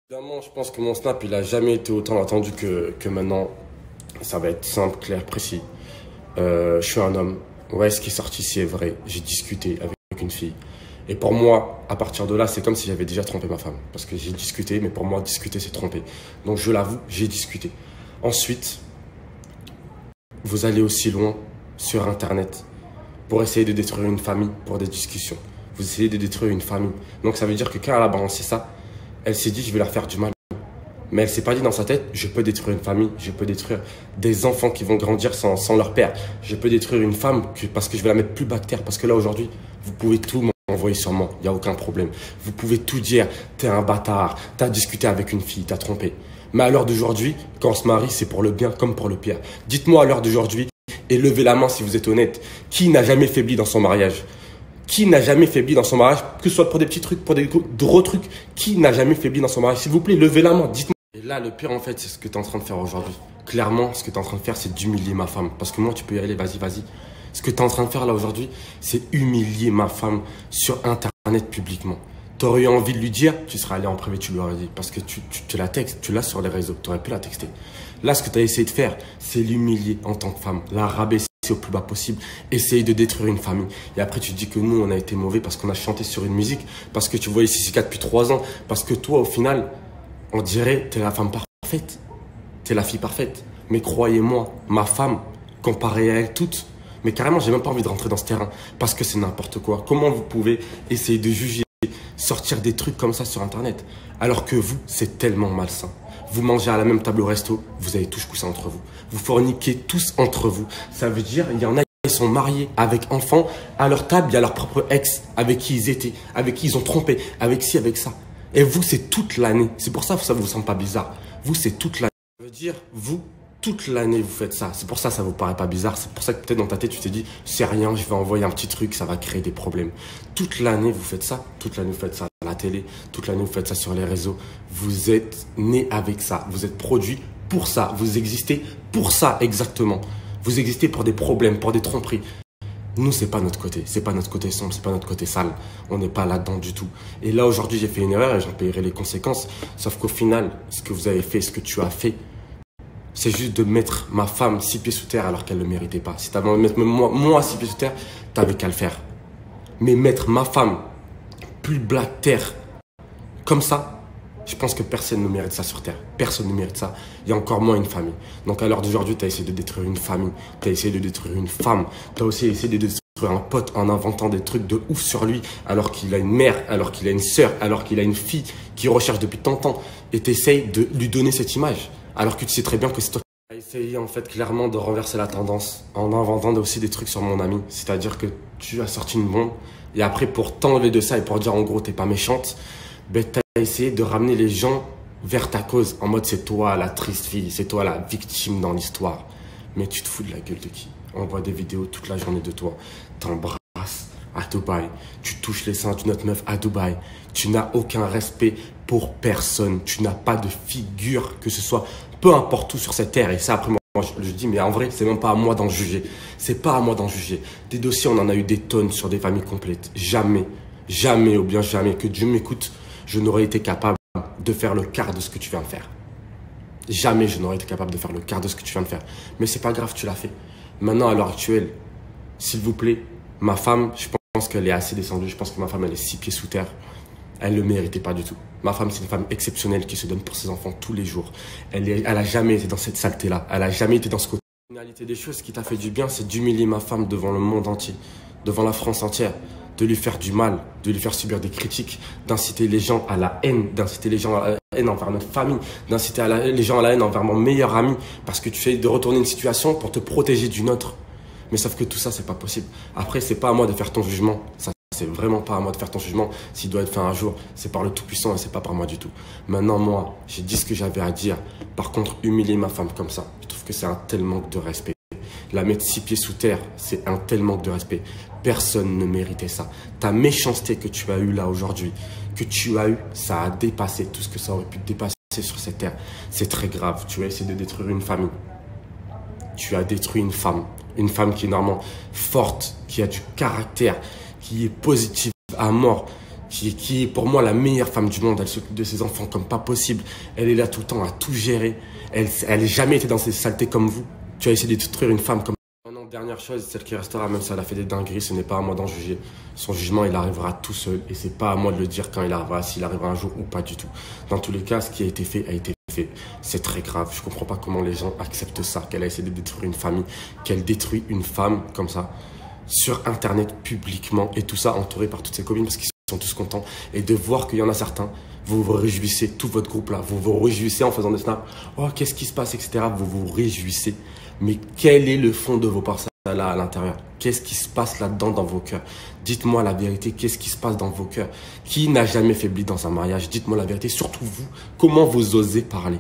Évidemment, je pense que mon snap, il a jamais été autant attendu que maintenant. Ça va être simple, clair, précis. Je suis un homme. Ouais, ce qui est sorti, c'est vrai. J'ai discuté avec une fille. Et pour moi, à partir de là, c'est comme si j'avais déjà trompé ma femme. Parce que j'ai discuté, mais pour moi, discuter, c'est tromper. Donc, je l'avoue, j'ai discuté. Ensuite, vous allez aussi loin sur Internet pour essayer de détruire une famille pour des discussions. Vous essayez de détruire une famille. Donc, ça veut dire que quand elle a balancé ça, elle s'est dit, je vais leur faire du mal. Mais elle s'est pas dit dans sa tête, je peux détruire une famille, je peux détruire des enfants qui vont grandir sans leur père. Je peux détruire une femme parce que je vais la mettre plus bas que terre. Parce que là, aujourd'hui, vous pouvez tout m'envoyer sur moi, il n'y a aucun problème. Vous pouvez tout dire, t'es un bâtard, t'as discuté avec une fille, t'as trompé. Mais à l'heure d'aujourd'hui, quand on se marie, c'est pour le bien comme pour le pire. Dites-moi à l'heure d'aujourd'hui, et levez la main si vous êtes honnête, qui n'a jamais faibli dans son mariage? Qui n'a jamais faibli dans son mariage, que ce soit pour des petits trucs, pour des gros trucs? Qui n'a jamais faibli dans son mariage? S'il vous plaît, levez la main, dites-moi. Et là, le pire, en fait, c'est ce que tu es en train de faire aujourd'hui. Clairement, ce que tu es en train de faire, c'est d'humilier ma femme. Parce que moi, tu peux y aller, vas-y, vas-y. Ce que tu es en train de faire là aujourd'hui, c'est humilier ma femme sur Internet publiquement. Tu aurais eu envie de lui dire, tu serais allé en privé, tu lui aurais dit. Parce que tu la textes, tu l'as sur les réseaux, tu aurais pu la texter. Là, ce que tu as essayé de faire, c'est l'humilier en tant que femme, la rabaisser au plus bas possible, essayer de détruire une famille. Et après, tu dis que nous, on a été mauvais parce qu'on a chanté sur une musique, parce que tu voyais Sissika depuis 3 ans, parce que toi, au final, on dirait, t'es la femme parfaite, t'es la fille parfaite. Mais croyez-moi, ma femme, comparée à elles toutes, mais carrément, j'ai même pas envie de rentrer dans ce terrain, parce que c'est n'importe quoi. Comment vous pouvez essayer de juger, sortir des trucs comme ça sur Internet, alors que vous, c'est tellement malsain. Vous mangez à la même table au resto, vous avez tous couché entre vous. Vous forniquez tous entre vous. Ça veut dire, il y en a qui sont mariés avec enfants. À leur table, il y a leur propre ex avec qui ils étaient, avec qui ils ont trompé, avec ci, avec ça. Et vous, c'est toute l'année. C'est pour ça que ça ne vous semble pas bizarre. Vous, c'est toute l'année. Ça veut dire, vous, toute l'année, vous faites ça. C'est pour ça que ça ne vous paraît pas bizarre. C'est pour ça que peut-être dans ta tête, tu t'es dit, c'est rien, je vais envoyer un petit truc, ça va créer des problèmes. Toute l'année, vous faites ça. Toute l'année, vous faites ça à la télé. Toute l'année, vous faites ça sur les réseaux. Vous êtes né avec ça. Vous êtes produit pour ça. Vous existez pour ça, exactement. Vous existez pour des problèmes, pour des tromperies. Nous, c'est pas notre côté. C'est pas notre côté sombre, c'est pas notre côté sale. On n'est pas là-dedans du tout. Et là, aujourd'hui, j'ai fait une erreur et j'en payerai les conséquences. Sauf qu'au final, ce que vous avez fait, ce que tu as fait, c'est juste de mettre ma femme 6 pieds sous terre alors qu'elle ne le méritait pas. Si tu avais envie de mettre moi 6 pieds sous terre, tu n'avais qu'à le faire. Mais mettre ma femme plus bas que terre, comme ça, je pense que personne ne mérite ça sur terre. Personne ne mérite ça. Il y a encore moins une famille. Donc à l'heure d'aujourd'hui, tu as essayé de détruire une famille. Tu as essayé de détruire une femme. Tu as aussi essayé de détruire un pote en inventant des trucs de ouf sur lui, alors qu'il a une mère, alors qu'il a une sœur, alors qu'il a une fille qui recherche depuis tant de temps. Et tu essayes de lui donner cette image, alors que tu sais très bien que c'est toi. Tu as essayé en fait clairement de renverser la tendance en inventant aussi des trucs sur mon ami. C'est-à-dire que tu as sorti une bombe. Et après, pour t'enlever de ça et pour dire en gros, t'es pas méchante, ben, tu as essayé de ramener les gens vers ta cause. En mode, c'est toi la triste fille, c'est toi la victime dans l'histoire. Mais tu te fous de la gueule de qui? On voit des vidéos toute la journée de toi. T'embrasses à Dubaï. Tu touches les seins d'une autre meuf à Dubaï. Tu n'as aucun respect pour personne. Tu n'as pas de figure, que ce soit peu importe où sur cette terre. Et ça, après, moi, je dis, mais en vrai, c'est même pas à moi d'en juger. C'est pas à moi d'en juger. Des dossiers, on en a eu des tonnes sur des familles complètes. Jamais, jamais, ou bien jamais, que Dieu m'écoute, je n'aurais été capable de faire le quart de ce que tu viens de faire. Jamais je n'aurais été capable de faire le quart de ce que tu viens de faire. Mais c'est pas grave, tu l'as fait. Maintenant, à l'heure actuelle, s'il vous plaît, ma femme, je pense qu'elle est assez descendue. Je pense que ma femme, elle est 6 pieds sous terre. Elle ne le méritait pas du tout. Ma femme, c'est une femme exceptionnelle qui se donne pour ses enfants tous les jours. Elle a jamais été dans cette saleté-là. Elle a jamais été dans ce côté. La finalité des choses, ce qui t'a fait du bien, c'est d'humilier ma femme devant le monde entier, devant la France entière, de lui faire du mal, de lui faire subir des critiques, d'inciter les gens à la haine, d'inciter les gens à la haine envers notre famille, d'inciter les gens à la haine envers mon meilleur ami, parce que tu fais de retourner une situation pour te protéger d'une autre. Mais sauf que tout ça, c'est pas possible. Après, c'est pas à moi de faire ton jugement. Ça, c'est vraiment pas à moi de faire ton jugement. S'il doit être fait un jour, c'est par le Tout-Puissant et c'est pas par moi du tout. Maintenant, moi, j'ai dit ce que j'avais à dire. Par contre, humilier ma femme comme ça, je trouve que c'est un tel manque de respect. La mettre 6 pieds sous terre, c'est un tel manque de respect. Personne ne méritait ça. Ta méchanceté que tu as eue là aujourd'hui, que tu as eu, ça a dépassé tout ce que ça aurait pu dépasser sur cette terre. C'est très grave. Tu as essayé de détruire une famille. Tu as détruit une femme qui est normalement forte, qui a du caractère, qui est positive à mort, qui est pour moi la meilleure femme du monde. Elle s'occupe de ses enfants comme pas possible. Elle est là tout le temps à tout gérer. Elle n'a jamais été dans ces saletés comme vous. Tu as essayé de détruire une femme comme... Maintenant, dernière chose, celle qui restera, même si elle a fait des dingueries, ce n'est pas à moi d'en juger. Son jugement, il arrivera tout seul. Et c'est pas à moi de le dire quand il arrivera, s'il arrivera un jour ou pas du tout. Dans tous les cas, ce qui a été fait a été fait. C'est très grave. Je comprends pas comment les gens acceptent ça, qu'elle a essayé de détruire une famille, qu'elle détruit une femme comme ça, sur Internet, publiquement, et tout ça entouré par toutes ses copines, parce qu'ils sont tous contents. Et de voir qu'il y en a certains, vous vous réjouissez, tout votre groupe là, vous vous réjouissez en faisant des snaps. Oh, qu'est-ce qui se passe, etc. Vous vous réjouissez. Mais quel est le fond de vos pensées là à l'intérieur? Qu'est-ce qui se passe là-dedans dans vos cœurs? Dites-moi la vérité, qu'est-ce qui se passe dans vos cœurs? Qui n'a jamais faibli dans un mariage? Dites-moi la vérité, surtout vous. Comment vous osez parler?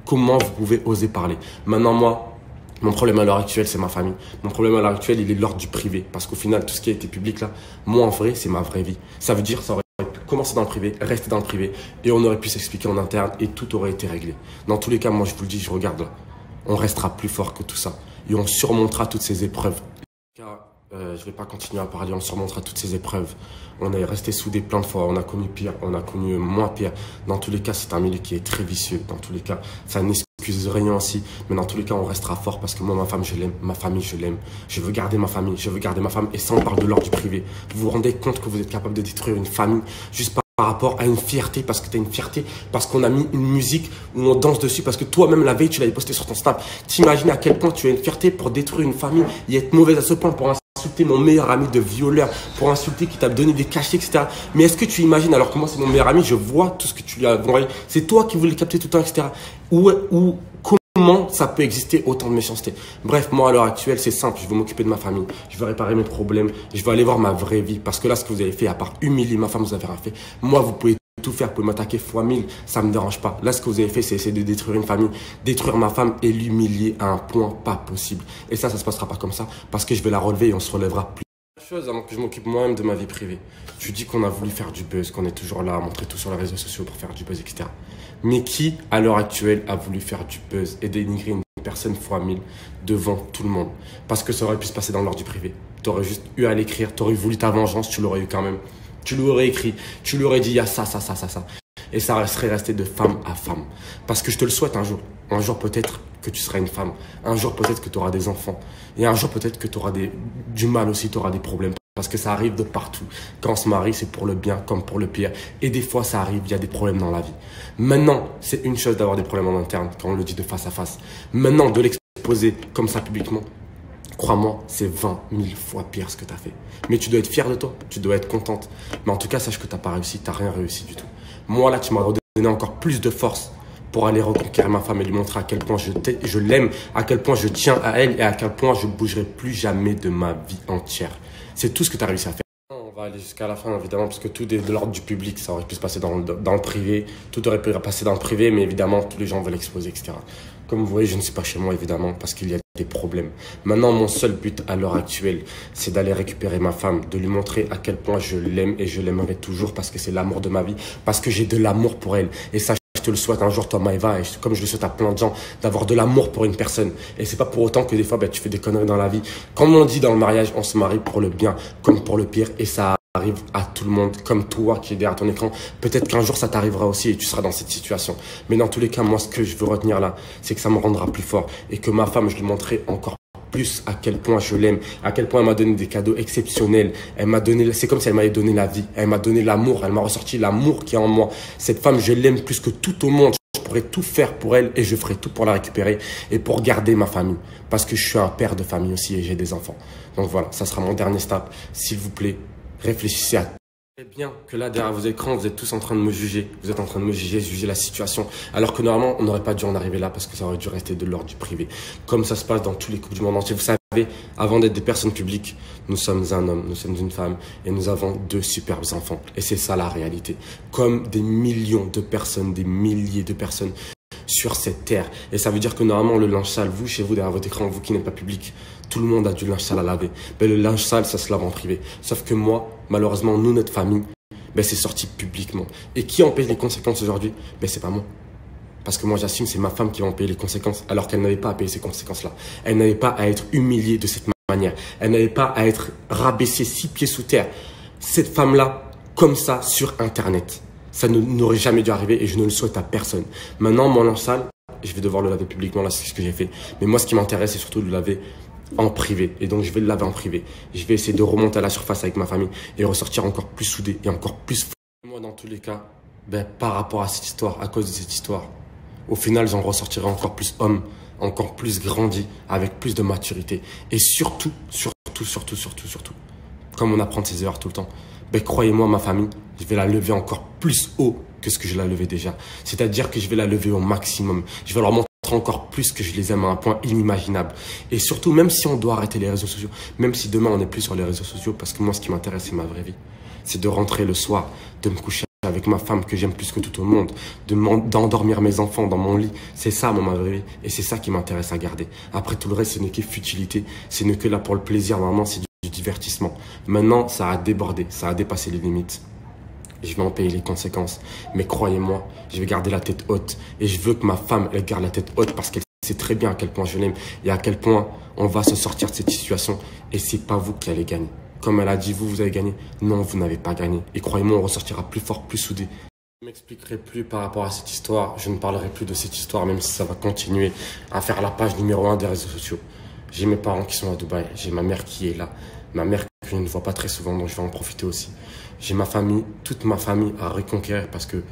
Comment vous pouvez oser parler? Maintenant, moi, mon problème à l'heure actuelle, c'est ma famille. Mon problème à l'heure actuelle, il est l'ordre du privé. Parce qu'au final, tout ce qui a été public là, moi en vrai, c'est ma vraie vie. Ça veut dire, ça aurait pu commencer dans le privé, rester dans le privé. Et on aurait pu s'expliquer en interne et tout aurait été réglé. Dans tous les cas, moi je vous le dis, je regarde là. On restera plus fort que tout ça. Et on surmontera toutes ces épreuves. Je ne vais pas continuer à parler, on surmontera toutes ces épreuves. On est resté soudés plein de fois, on a connu pire, on a connu moins pire. Dans tous les cas, c'est un milieu qui est très vicieux. Dans tous les cas, ça n'excuse rien aussi. Mais dans tous les cas, on restera fort parce que moi, ma femme, je l'aime. Ma famille, je l'aime. Je veux garder ma famille, je veux garder ma femme. Et ça, on parle de l'ordre du privé. Vous vous rendez compte que vous êtes capable de détruire une famille juste par rapport à une fierté, parce que tu as une fierté, parce qu'on a mis une musique où on danse dessus, parce que toi-même la veille, tu l'avais posté sur ton Snap. T'imagines à quel point tu as une fierté pour détruire une famille et être mauvaise à ce point pour insulter mon meilleur ami de violeur, pour insulter qui t'a donné des cachets, etc. Mais est-ce que tu imagines, alors que moi c'est mon meilleur ami, je vois tout ce que tu lui as envoyé, c'est toi qui voulais le capter tout le temps, etc. Comment ça peut exister autant de méchanceté? Bref, moi à l'heure actuelle, c'est simple, je veux m'occuper de ma famille, je veux réparer mes problèmes, je veux aller voir ma vraie vie. Parce que là, ce que vous avez fait, à part humilier ma femme, vous avez rien fait. Moi, vous pouvez tout faire, vous pouvez m'attaquer fois 1000, ça ne me dérange pas. Là, ce que vous avez fait, c'est essayer de détruire une famille, détruire ma femme et l'humilier à un point pas possible. Et ça se passera pas comme ça, parce que je vais la relever et on se relèvera plus. Chose avant que je m'occupe moi-même de ma vie privée. Tu dis qu'on a voulu faire du buzz, qu'on est toujours là à montrer tout sur les réseaux sociaux pour faire du buzz, etc. Mais qui, à l'heure actuelle, a voulu faire du buzz et dénigrer une personne fois 1000 devant tout le monde? Parce que ça aurait pu se passer dans l'ordre du privé. Tu aurais juste eu à l'écrire, tu aurais voulu ta vengeance, tu l'aurais eu quand même. Tu l'aurais écrit, tu lui aurais dit il y a ça. Et ça serait resté de femme à femme. Parce que je te le souhaite un jour. Un jour peut-être que tu seras une femme. Un jour peut-être que tu auras des enfants. Et un jour peut-être que tu auras du mal aussi, tu auras des problèmes. Parce que ça arrive de partout. Quand on se marie, c'est pour le bien comme pour le pire. Et des fois, ça arrive, il y a des problèmes dans la vie. Maintenant, c'est une chose d'avoir des problèmes en interne, quand on le dit de face à face. Maintenant, de l'exposer comme ça publiquement, crois-moi, c'est 20 000 fois pire ce que tu as fait. Mais tu dois être fier de toi, tu dois être contente. Mais en tout cas, sache que tu n'as pas réussi, tu n'as rien réussi du tout. Moi, là, tu m'as donné encore plus de force pour aller reconquérir ma femme et lui montrer à quel point je l'aime, à quel point je tiens à elle et à quel point je ne bougerai plus jamais de ma vie entière. C'est tout ce que tu as réussi à faire. On va aller jusqu'à la fin, évidemment, parce que tout est de l'ordre du public. Ça aurait pu se passer dans le privé. Tout aurait pu passer dans le privé, mais évidemment, tous les gens veulent l'exposer, etc. Comme vous voyez, je ne suis pas chez moi, évidemment, parce qu'il y a des problèmes. Maintenant, mon seul but à l'heure actuelle, c'est d'aller récupérer ma femme, de lui montrer à quel point je l'aime et je l'aimerai toujours parce que c'est l'amour de ma vie, parce que j'ai de l'amour pour elle. Et ça, je te le souhaite un jour, toi, Maëva, et comme je le souhaite à plein de gens, d'avoir de l'amour pour une personne. Et c'est pas pour autant que des fois, tu fais des conneries dans la vie. Comme on dit dans le mariage, on se marie pour le bien comme pour le pire. Et ça arrive à tout le monde, comme toi qui est derrière ton écran. Peut-être qu'un jour, ça t'arrivera aussi et tu seras dans cette situation. Mais dans tous les cas, moi, ce que je veux retenir là, c'est que ça me rendra plus fort. Et que ma femme, je lui montrerai encore plus à quel point je l'aime, à quel point elle m'a donné des cadeaux exceptionnels. Elle m'a donné, c'est comme si elle m'avait donné la vie. Elle m'a donné l'amour, elle m'a ressorti l'amour qui est en moi. Cette femme, je l'aime plus que tout au monde. Je pourrais tout faire pour elle et je ferai tout pour la récupérer et pour garder ma famille. Parce que je suis un père de famille aussi et j'ai des enfants. Donc voilà, ça sera mon dernier step. S'il vous plaît, réfléchissez à tout. C'est bien que là, derrière vos écrans, vous êtes tous en train de me juger. Vous êtes en train de me juger la situation. Alors que normalement, on n'aurait pas dû en arriver là parce que ça aurait dû rester de l'ordre du privé. Comme ça se passe dans tous les couples du monde entier. Vous savez, avant d'être des personnes publiques, nous sommes un homme, nous sommes une femme et nous avons 2 superbes enfants. Et c'est ça la réalité. Comme des millions de personnes, des milliers de personnes sur cette terre. Et ça veut dire que normalement, le linge sale, vous, chez vous, derrière votre écran, vous qui n'êtes pas public, tout le monde a du linge sale à laver. Ben, le linge sale, ça se lave en privé. Sauf que moi, malheureusement, nous, notre famille, ben, c'est sorti publiquement. Et qui en paye les conséquences aujourd'hui? Ben, c'est pas moi. Parce que moi, j'assume, c'est ma femme qui va en payer les conséquences, alors qu'elle n'avait pas à payer ces conséquences-là. Elle n'avait pas à être humiliée de cette manière. Elle n'avait pas à être rabaissée 6 pieds sous terre. Cette femme-là, comme ça sur Internet. Ça n'aurait jamais dû arriver et je ne le souhaite à personne. Maintenant, mon linge sale, je vais devoir le laver publiquement, là c'est ce que j'ai fait. Mais moi, ce qui m'intéresse, c'est surtout de le laver en privé. Et donc, je vais le laver en privé. Je vais essayer de remonter à la surface avec ma famille et ressortir encore plus soudé et encore plus fort. Moi, dans tous les cas, par rapport à cette histoire, à cause de cette histoire, au final, j'en ressortirai encore plus homme, encore plus grandi, avec plus de maturité. Et surtout, comme on apprend de ses erreurs tout le temps, croyez-moi, ma famille, je vais la lever encore plus haut que ce que je la levais déjà. C'est-à-dire que je vais la lever au maximum. Je vais leur montrer encore plus que je les aime à un point inimaginable. Et surtout, même si on doit arrêter les réseaux sociaux, même si demain on n'est plus sur les réseaux sociaux, parce que moi, ce qui m'intéresse, c'est ma vraie vie. C'est de rentrer le soir, de me coucher avec ma femme que j'aime plus que tout au monde, d'endormir mes enfants dans mon lit. C'est ça, ma vraie vie. Et c'est ça qui m'intéresse à garder. Après, tout le reste, ce n'est que futilité. Ce n'est que là pour le plaisir. Normalement, c'est du divertissement. Maintenant, ça a débordé. Ça a dépassé les limites. Je vais en payer les conséquences. Mais croyez-moi, je vais garder la tête haute. Et je veux que ma femme, elle garde la tête haute parce qu'elle sait très bien à quel point je l'aime et à quel point on va se sortir de cette situation. Et c'est pas vous qui allez gagner. Comme elle a dit, vous avez gagné. Non, vous n'avez pas gagné. Et croyez-moi, on ressortira plus fort, plus soudé. Je ne m'expliquerai plus par rapport à cette histoire. Je ne parlerai plus de cette histoire, même si ça va continuer à faire la page numéro 1 des réseaux sociaux. J'ai mes parents qui sont à Dubaï. J'ai ma mère qui est là. Ma mère que je ne vois pas très souvent, donc je vais en profiter aussi. J'ai ma famille, toute ma famille à reconquérir parce que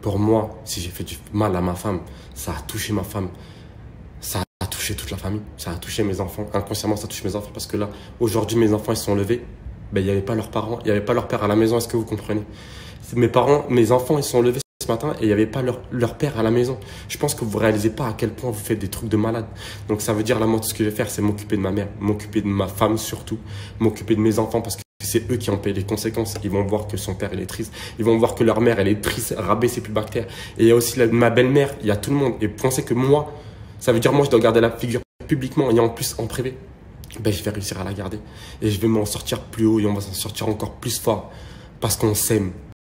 pour moi, si j'ai fait du mal à ma femme, ça a touché ma femme. Ça a touché toute la famille, ça a touché mes enfants. Inconsciemment, ça touche mes enfants parce que là, aujourd'hui, mes enfants, ils se sont levés. Il n'y avait pas leurs parents, il n'y avait pas leur père à la maison. Est-ce que vous comprenez? Mes enfants, ils se sont levés ce matin et il n'y avait pas leur père à la maison. Je pense que vous ne réalisez pas à quel point vous faites des trucs de malade. Donc ça veut dire, là, moi, tout ce que je vais faire, c'est m'occuper de ma mère, m'occuper de ma femme surtout, m'occuper de mes enfants parce que c'est eux qui ont payé les conséquences. Ils vont voir que son père, il est triste. Ils vont voir que leur mère, elle est triste, rabais ses plus bactères. Et il y a aussi ma belle-mère, il y a tout le monde. Et pensez que moi, ça veut dire moi, je dois garder la figure publiquement et en plus en privé. Je vais réussir à la garder. Et je vais m'en sortir plus haut et on va s'en sortir encore plus fort. Parce qu'on s'aime.